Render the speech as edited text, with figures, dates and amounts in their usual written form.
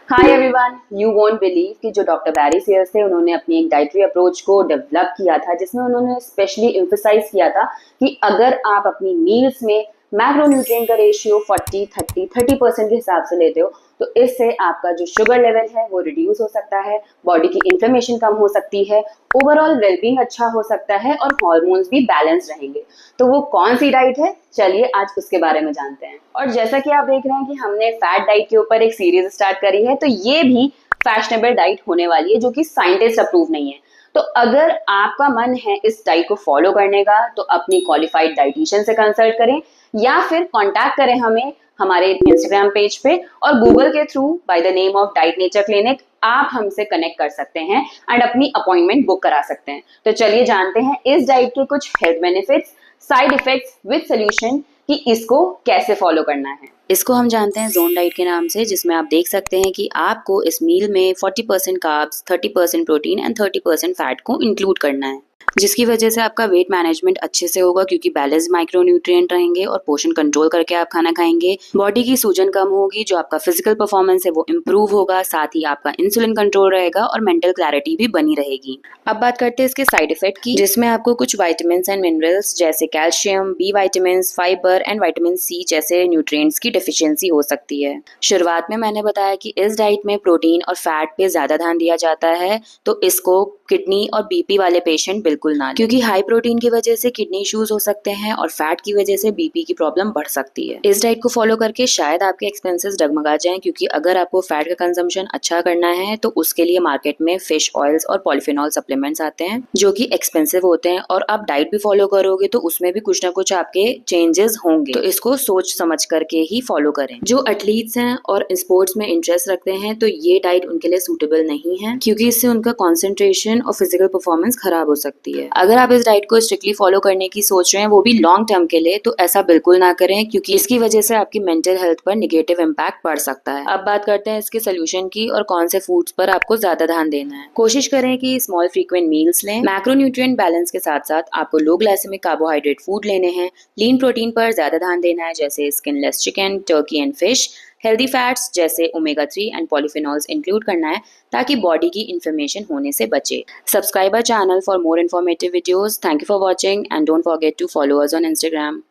Hi everyone, you won't believe कि जो doctor बैरी shares थे उन्होंने अपनी एक डाइटरी अप्रोच को डेवलप किया था जिसमें उन्होंने स्पेशली एम्फसाइज किया था कि अगर आप अपनी मील्स में मैक्रोन्यूट्रिएंट का रेशियो 40-30-30% के हिसाब से लेते हो तो इससे आपका जो शुगर लेवल है वो रिड्यूस हो सकता है, बॉडी की इन्फ्लेमेशन कम हो सकती है, ओवरऑल वेलबींग अच्छा हो सकता है और हॉर्मोन्स भी बैलेंस रहेंगे। तो वो कौन सी डाइट है, चलिए आज उसके बारे में जानते हैं। और जैसा कि आप देख रहे हैं कि हमने फैट डाइट के ऊपर एक सीरीज स्टार्ट करी है, तो ये भी फैशनेबल डाइट होने वाली है जो कि साइंटिस्ट अप्रूव नहीं है। तो अगर आपका मन है इस डाइट को फॉलो करने का तो अपनी क्वालिफाइड डाइटिशियन से कंसल्ट करें या फिर कांटेक्ट करें हमें हमारे इंस्टाग्राम पेज पे, और गूगल के through by the name of diet nature clinic आप हमसे कनेक्ट कर सकते हैं एंड अपनी अपॉइंटमेंट बुक करा सकते हैं। तो चलिए जानते हैं इस डाइट के कुछ health benefits, side effects with solution कि इसको कैसे फॉलो करना है। इसको हम जानते हैं जोन डाइट के नाम से, जिसमें आप देख सकते हैं कि आपको इस मील में 40% कार्ब्स, 30% प्रोटीन एंड 30% फैट को इंक्लूड करना है, जिसकी वजह से आपका वेट मैनेजमेंट अच्छे से होगा क्योंकि बैलेंस माइक्रोन्यूट्रिएंट रहेंगे और पोर्शन कंट्रोल करके आप खाना खाएंगे। बॉडी की सूजन कम होगी, जो आपका फिजिकल परफॉर्मेंस है वो इम्प्रूव होगा, साथ ही आपका इंसुलिन कंट्रोल रहेगा और मेंटल क्लैरिटी भी बनी रहेगी। अब बात करते हैं इसके साइड इफेक्ट की, जिसमें आपको कुछ विटामिन एंड मिनरल्स जैसे calcium, B vitamin, fibre and vitamin C जैसे न्यूट्रिएंट्स की डिफिशियंसी हो सकती है। शुरुआत में मैंने बताया कि इस डाइट में प्रोटीन और फैट पे ज्यादा ध्यान दिया जाता है, तो इसको किडनी और बीपी वाले पेशेंट बिल्कुल ना लें, क्योंकि हाई प्रोटीन की वजह से किडनी इश्यूज हो सकते हैं और फैट की वजह से बीपी की प्रॉब्लम बढ़ सकती है। इस डाइट को फॉलो करके शायद आपके एक्सपेंसेस डगमगा जाएं, क्योंकि अगर आपको फैट का कंजम्पशन अच्छा करना है तो उसके लिए मार्केट में फिश ऑयल्स और पॉलीफिनॉल सप्लीमेंट्स आते हैं जो कि एक्सपेंसिव होते हैं, और आप डाइट भी फॉलो करोगे तो उसमें भी कुछ ना कुछ आपके चेंजेस होंगे, तो इसको सोच समझ करके ही फॉलो करें। जो एथलीट्स हैं और स्पोर्ट्स में इंटरेस्ट रखते हैं तो ये डाइट उनके लिए सूटेबल नहीं है, क्योंकि इससे उनका कॉन्सेंट्रेशन और फिजिकल परफॉर्मेंस खराब हो सकती है। अगर आप इस डाइट को स्ट्रिक्टली फॉलो करने की सोच रहे हैं, वो भी लॉन्ग टर्म के लिए, तो ऐसा बिल्कुल ना करें, क्योंकि इसकी वजह से आपकी मेंटल हेल्थ पर नेगेटिव इम्पैक्ट पड़ सकता है। अब बात करते हैं इसके सोल्यूशन की और कौन से फूड्स पर आपको ज्यादा ध्यान देना है। कोशिश करें कि स्मॉल फ्रीक्वेंट मील्स लें। मैक्रोन्यूट्रिएंट बैलेंस के साथ साथ आपको लो ग्लाइसेमिक कार्बोहाइड्रेट फूड लेने हैं। लीन प्रोटीन पर ज्यादा ध्यान देना है, जैसे skinless chicken, turkey and fish. Healthy fats जैसे ओमेगा 3 एंड पॉलीफिनॉल्स इंक्लूड करना है, ताकि बॉडी की इन्फ्लेमेशन होने से बचे। Subscribe our channel for more informative videos. Thank you for watching and don't forget to follow us on Instagram.